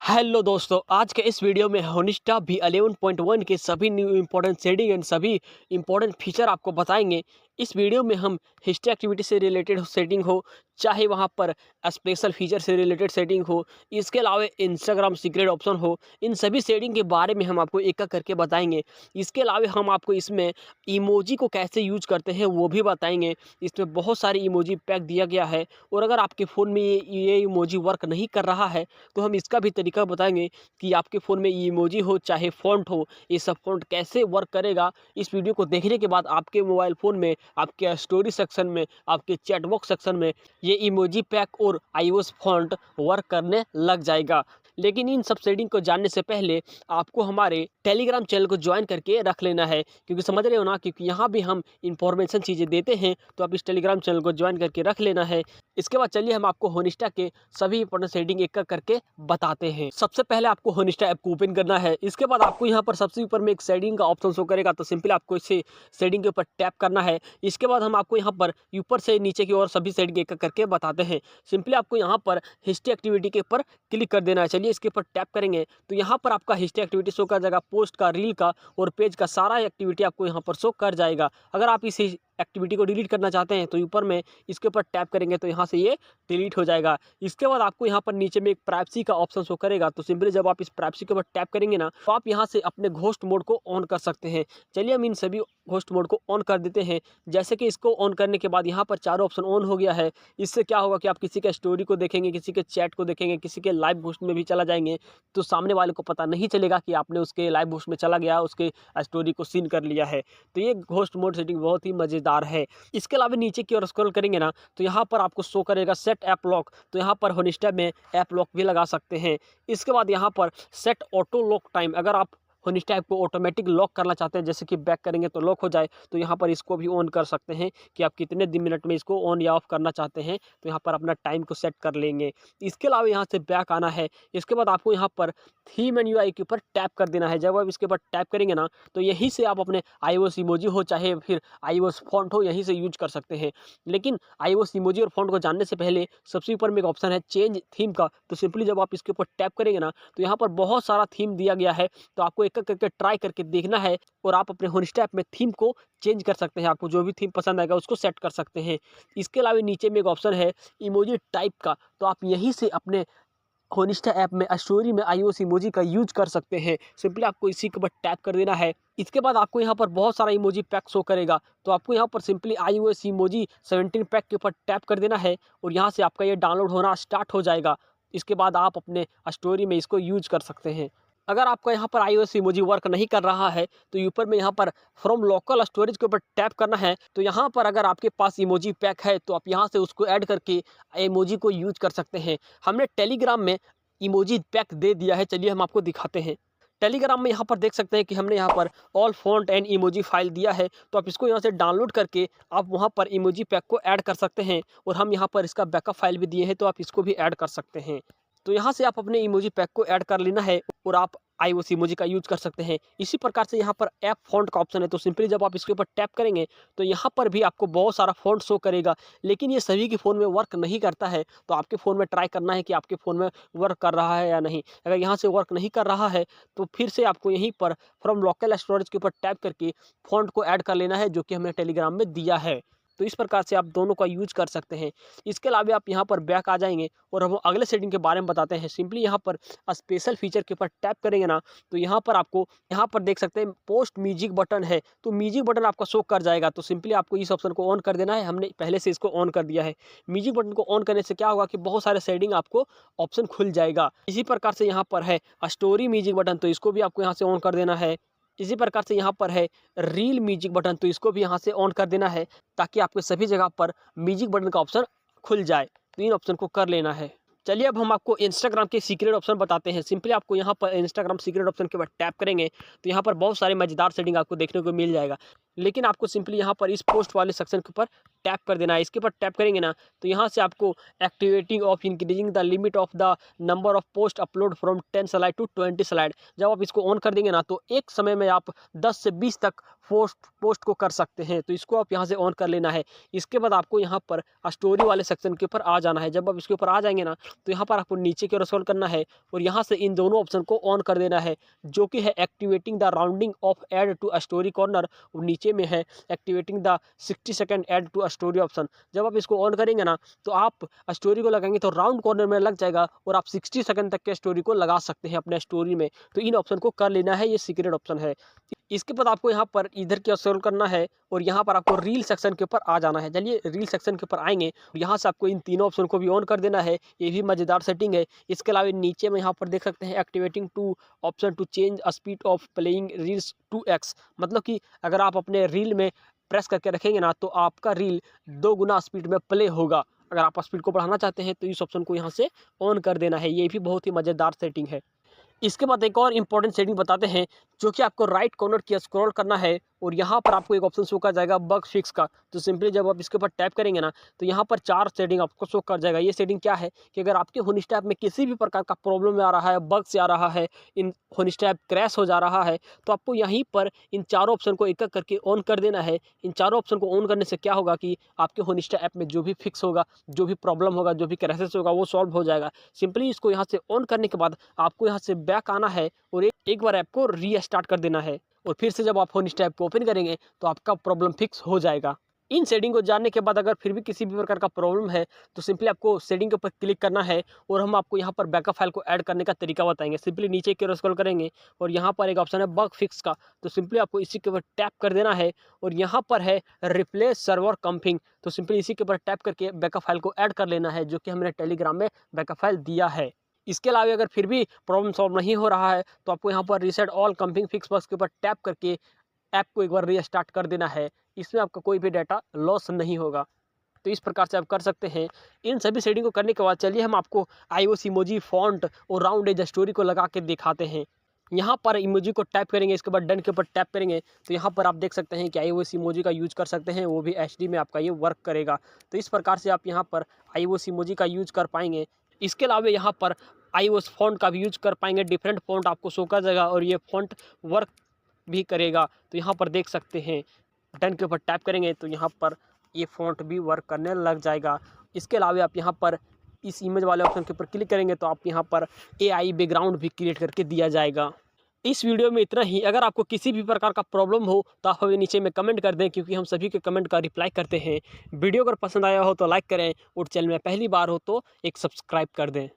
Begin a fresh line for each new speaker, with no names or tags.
Hello दोस्तों, आज के इस वीडियो में होनिस्टा V11.1 के सभी न्यू इंपॉर्टेंट सेटिंग एंड सभी इंपॉर्टेंट फीचर आपको बताएंगे। इस वीडियो में हम हिस्ट्री एक्टिविटी से रिलेटेड सेटिंग हो, चाहे वहां पर स्पेशल फीचर से रिलेटेड सेटिंग हो, इसके अलावा इंस्टाग्राम सीक्रेट ऑप्शन हो, इन सभी सेटिंग के बारे में हम आपको एक-एक करके बताएंगे। इसके अलावा हम आपको इसमें इमोजी को कैसे यूज करते हैं वो भी बताएंगे। इसमें बहुत सारे इमोजी पैक दिया गया है और अगर आपके फ़ोन में ये इमोजी वर्क नहीं कर रहा है तो हम इसका भी तरीका बताएंगे कि आपके फ़ोन में इमोजी हो चाहे फ़ॉन्ट हो, ये सब फ़ॉन्ट कैसे वर्क करेगा। इस वीडियो को देखने के बाद आपके मोबाइल फ़ोन में, आपके स्टोरी सेक्शन में, आपके चैट बॉक्स सेक्शन में ये इमोजी पैक और आईओएस फ़ॉन्ट वर्क करने लग जाएगा। लेकिन इन सब सेटिंग को जानने से पहले आपको हमारे टेलीग्राम चैनल को ज्वाइन करके रख लेना है, क्योंकि समझ रहे हो ना, क्योंकि यहाँ भी हम इंफॉर्मेशन चीज़ें देते हैं, तो आप इस टेलीग्राम चैनल को ज्वाइन करके रख लेना है। इसके बाद चलिए हम आपको होनिस्टा के सभी इंपॉर्टेंट सेटिंग एक-एक करके बताते हैं। सबसे पहले आपको होनिस्टा ऐप को ओपन करना है। इसके बाद आपको यहाँ पर सबसे ऊपर में एक सेटिंग का ऑप्शन शो करेगा, तो सिंपली आपको इसे सेटिंग के ऊपर टैप करना है। इसके बाद हम आपको यहाँ पर ऊपर से नीचे की ओर सभी सेटिंग एक-एक करके बताते हैं। सिंपली आपको यहाँ पर हिस्ट्री एक्टिविटी के ऊपर क्लिक कर देना है। चलिए इसके ऊपर टैप करेंगे तो यहाँ पर आपका हिस्ट्री एक्टिविटी शो कर जाएगा, पोस्ट का, रील का और पेज का सारा एक्टिविटी आपको यहाँ पर शो कर जाएगा। अगर आप इस एक्टिविटी को डिलीट करना चाहते हैं तो ऊपर में इसके ऊपर टैप करेंगे तो यहाँ से ये डिलीट हो जाएगा। इसके बाद आपको यहाँ पर नीचे में एक प्राइवेसी का ऑप्शन शो करेगा, तो सिंपली जब आप इस प्राइवेसी के ऊपर टैप करेंगे ना, तो आप यहाँ से अपने घोस्ट मोड को ऑन कर सकते हैं। चलिए हम इन सभी घोस्ट मोड को ऑन कर देते हैं। जैसे कि इसको ऑन करने के बाद यहाँ पर चारों ऑप्शन ऑन हो गया है। इससे क्या होगा कि आप किसी के स्टोरी को देखेंगे, किसी के चैट को देखेंगे, किसी के लाइव घोस्ट में भी चला जाएंगे, तो सामने वाले को पता नहीं चलेगा कि आपने उसके लाइव घोस्ट में चला गया, उसके स्टोरी को सीन कर लिया है। तो ये घोस्ट मोड सेटिंग बहुत ही मज़ेदार है। इसके अलावा नीचे की ओर स्क्रॉल करेंगे ना, तो यहाँ पर आपको शो करेगा सेट ऐप लॉक, तो यहाँ पर होनिस्टा में ऐप लॉक भी लगा सकते हैं। इसके बाद यहाँ पर सेट ऑटो लॉक टाइम, अगर आप होनिस्टा ऐप को ऑटोमेटिक लॉक करना चाहते हैं, जैसे कि बैक करेंगे तो लॉक हो जाए, तो यहाँ पर इसको भी ऑन कर सकते हैं कि आप कितने दिन मिनट में इसको ऑन या ऑफ करना चाहते हैं, तो यहाँ पर अपना टाइम को सेट कर लेंगे। इसके अलावा यहाँ से बैक आना है। इसके बाद आपको यहाँ पर थीम एंड यूआई के ऊपर टैप कर देना है। जब आप इसके ऊपर टैप करेंगे ना, तो यहीं से आप अपने आईओएस इमोजी हो चाहे फिर आईओएस फॉन्ट हो, यहीं से यूज कर सकते हैं। लेकिन आईओएस इमोजी और फॉन्ट को जानने से पहले सबसे ऊपर में एक ऑप्शन है चेंज थीम का, तो सिंपली जब आप इसके ऊपर टैप करेंगे ना, तो यहाँ पर बहुत सारा थीम दिया गया है, तो आपको एक-एक करके ट्राई करके देखना है और आप अपने होनिस्टा ऐप में थीम को चेंज कर सकते हैं। आपको जो भी थीम पसंद आएगा उसको सेट कर सकते हैं। इसके अलावा नीचे में एक ऑप्शन है इमोजी टाइप का, तो आप यहीं से अपने होनिस्टा ऐप में स्टोरी में आईओएस इमोजी का यूज कर सकते हैं। सिंपली आपको इसी के ऊपर टैप कर देना है। इसके बाद आपको यहाँ पर बहुत सारा इमोजी पैक शो करेगा, तो आपको यहाँ पर सिंपली आईओएस इमोजी 17 पैक के ऊपर टैप कर देना है और यहाँ से आपका ये डाउनलोड होना स्टार्ट हो जाएगा। इसके बाद आप अपने स्टोरी में इसको यूज कर सकते हैं। अगर आपका यहाँ पर आईओएस इमोजी वर्क नहीं कर रहा है तो ऊपर में यहाँ पर फ्रॉम लोकल स्टोरेज के ऊपर टैप करना है। तो यहाँ पर अगर आपके पास इमोजी पैक है तो आप यहाँ से उसको ऐड करके इमोजी को यूज कर सकते हैं। हमने टेलीग्राम में इमोजी पैक दे दिया है, चलिए हम आपको दिखाते हैं। टेलीग्राम में यहाँ पर देख सकते हैं कि हमने यहाँ पर all font and emoji file दिया है, तो आप इसको यहाँ से डाउनलोड करके आप वहाँ पर इमोजी पैक को ऐड कर सकते हैं और हम यहाँ पर इसका बैकअप फाइल भी दिए हैं, तो आप इसको भी ऐड कर सकते हैं। तो यहाँ से आप अपने इमोजी पैक को ऐड कर लेना है और आप आईओएस इमोजी का यूज कर सकते हैं। इसी प्रकार से यहाँ पर ऐप फॉन्ट का ऑप्शन है, तो सिंपली जब आप इसके ऊपर टैप करेंगे तो यहाँ पर भी आपको बहुत सारा फॉन्ट शो करेगा, लेकिन ये सभी के फ़ोन में वर्क नहीं करता है। तो आपके फ़ोन में ट्राई करना है कि आपके फ़ोन में वर्क कर रहा है या नहीं। अगर यहाँ से वर्क नहीं कर रहा है तो फिर से आपको यहीं पर फ्रॉम लोकल स्टोरेज के ऊपर टैप करके फॉन्ट को ऐड कर लेना है, जो कि हमने टेलीग्राम में दिया है। तो इस प्रकार से आप दोनों का यूज कर सकते हैं। इसके अलावा आप यहाँ पर बैक आ जाएंगे और हम अगले सेटिंग के बारे में बताते हैं। सिंपली यहाँ पर स्पेशल फीचर के ऊपर टैप करेंगे ना, तो यहाँ पर आपको यहाँ पर देख सकते हैं पोस्ट म्यूजिक बटन है, तो म्यूजिक बटन आपका शो कर जाएगा। तो सिंपली आपको इस ऑप्शन को ऑन कर देना है। हमने पहले से इसको ऑन कर दिया है। म्यूजिक बटन को ऑन करने से क्या होगा कि बहुत सारे सेटिंग आपको ऑप्शन खुल जाएगा। इसी प्रकार से यहाँ पर है स्टोरी म्यूजिक बटन, तो इसको भी आपको यहाँ से ऑन कर देना है। इसी प्रकार से यहाँ पर है रील म्यूजिक बटन, तो इसको भी यहाँ से ऑन कर देना है ताकि आपके सभी जगह पर म्यूजिक बटन का ऑप्शन खुल जाए। तो इन ऑप्शन को कर लेना है। चलिए अब हम आपको इंस्टाग्राम के सीक्रेट ऑप्शन बताते हैं। सिंपली आपको यहाँ पर इंस्टाग्राम सीक्रेट ऑप्शन के ऊपर टैप करेंगे तो यहाँ पर बहुत सारे मजेदार सेटिंग आपको देखने को मिल जाएगा, लेकिन आपको सिंपली यहाँ पर इस पोस्ट वाले सेक्शन के ऊपर टैप कर देना है। इसके ऊपर टैप करेंगे ना, तो यहाँ से आपको activating of increasing the limit of the number of post upload from 10 slide to 20 slide, जब आप इसको ऑन कर देंगे ना, तो एक समय में आप 10 से 20 तक पोस्ट को कर सकते हैं। तो इसको आप यहाँ से ऑन कर लेना है। इसके बाद आपको यहाँ पर स्टोरी वाले सेक्शन के ऊपर आ जाना है। जब आप इसके ऊपर आ जाएंगे ना, तो यहाँ पर आपको नीचे की ओर स्क्रॉल करना है और यहाँ से इन दोनों ऑप्शन को ऑन कर देना है, जो कि है activating the rounding of add to story corner, और नीचे में है activating the 60 second add to story option. जब आप इसको ऑन करेंगे ना, तो आप स्टोरी को लगाएंगे तो राउंड कॉर्नर में लग जाएगा और आप 60 सेकंड तक के स्टोरी को लगा सकते हैं अपने स्टोरी में। तो इन ऑप्शन को कर लेना है, ये सीक्रेट ऑप्शन है। इसके बाद आपको यहाँ पर इधर की ओर स्क्रॉल करना है और यहाँ पर आपको रील सेक्शन के ऊपर आ जाना है। चलिए रील सेक्शन के ऊपर आएंगे, यहाँ से आपको इन तीनों ऑप्शन को भी ऑन कर देना है। ये भी मज़ेदार सेटिंग है। इसके अलावा नीचे में यहाँ पर देख सकते हैं activating two option to change speed of playing reels 2x, मतलब कि अगर आप अपने रील में प्रेस करके रखेंगे ना, तो आपका रील 2 गुना स्पीड में प्ले होगा। अगर आप स्पीड को बढ़ाना चाहते हैं तो इस ऑप्शन को यहाँ से ऑन कर देना है। ये भी बहुत ही मज़ेदार सेटिंग है। इसके बाद एक और इम्पॉर्टेंट सेटिंग बताते हैं, जो कि आपको राइट कॉर्नर की स्क्रॉल करना है और यहाँ पर आपको एक ऑप्शन शो कर जाएगा बग फिक्स का। तो सिंपली जब आप इसके ऊपर टैप करेंगे ना, तो यहाँ पर 4 सेटिंग आपको शो कर जाएगा। ये सेटिंग क्या है कि अगर आपके होनिस्टा ऐप में किसी भी प्रकार का प्रॉब्लम आ रहा है, बग से आ रहा है, इन होनिस्टा ऐप क्रैश हो जा रहा है, तो आपको यहीं पर इन चारों ऑप्शन को एक एक करके ऑन कर देना है। इन चारों ऑप्शन को ऑन करने से क्या होगा कि आपके होनिस्टा ऐप में जो भी फिक्स होगा, जो भी प्रॉब्लम होगा, जो भी क्रैशेस होगा, वो सॉल्व हो जाएगा। सिंपली इसको यहाँ से ऑन करने के बाद आपको यहाँ से बैक आना है और एक बार ऐप को रीस्टार्ट कर देना है और फिर से जब आप होनिस्टा ऐप को ओपन करेंगे तो आपका प्रॉब्लम फिक्स हो जाएगा। इन सेटिंग को जानने के बाद अगर फिर भी किसी भी प्रकार का प्रॉब्लम है, तो सिंपली आपको सेटिंग के ऊपर क्लिक करना है और हम आपको यहाँ पर बैकअप फाइल को ऐड करने का तरीका बताएंगे। सिंपली नीचे की ओर स्क्रॉल करेंगे और यहाँ पर एक ऑप्शन है बग फिक्स का, तो सिंपली आपको इसी के ऊपर टैप कर देना है और यहाँ पर है रिप्लेस सर्वर कंपिंग। तो सिंपली इसी के ऊपर टैप करके बैकअप फाइल को ऐड कर लेना है, जो कि हमने टेलीग्राम में बैकअप फाइल दिया है। इसके अलावा अगर फिर भी प्रॉब्लम सॉल्व नहीं हो रहा है, तो आपको यहाँ पर reset all cupping fix box के ऊपर टैप करके ऐप को एक बार रीस्टार्ट कर देना है। इसमें आपका कोई भी डाटा लॉस नहीं होगा। तो इस प्रकार से आप कर सकते हैं। इन सभी सेटिंग को करने के बाद चलिए हम आपको iOS इमोजी, फॉन्ट और राउंड एज स्टोरी को लगा के दिखाते हैं। यहाँ पर इमोजी को टैप करेंगे, इसके बाद डन के ऊपर टैप करेंगे, तो यहाँ पर आप देख सकते हैं कि iOS इमोजी का यूज कर सकते हैं, वो भी HD में आपका ये वर्क करेगा। तो इस प्रकार से आप यहाँ पर iOS इमोजी का यूज कर पाएंगे। इसके अलावा यहाँ पर iOS फॉन्ट का भी यूज कर पाएंगे। डिफरेंट फॉन्ट आपको शो कर जाएगा और ये फॉन्ट वर्क भी करेगा। तो यहाँ पर देख सकते हैं, डन के ऊपर टैप करेंगे तो यहाँ पर ये फॉन्ट भी वर्क करने लग जाएगा। इसके अलावा आप यहाँ पर इस इमेज वाले ऑप्शन के ऊपर क्लिक करेंगे तो आप यहाँ पर AI बैकग्राउंड भी क्रिएट करके दिया जाएगा। इस वीडियो में इतना ही। अगर आपको किसी भी प्रकार का प्रॉब्लम हो तो आप हमें नीचे में कमेंट कर दें, क्योंकि हम सभी के कमेंट का रिप्लाई करते हैं। वीडियो अगर पसंद आया हो तो लाइक करें और चैनल में पहली बार हो तो एक सब्सक्राइब कर दें।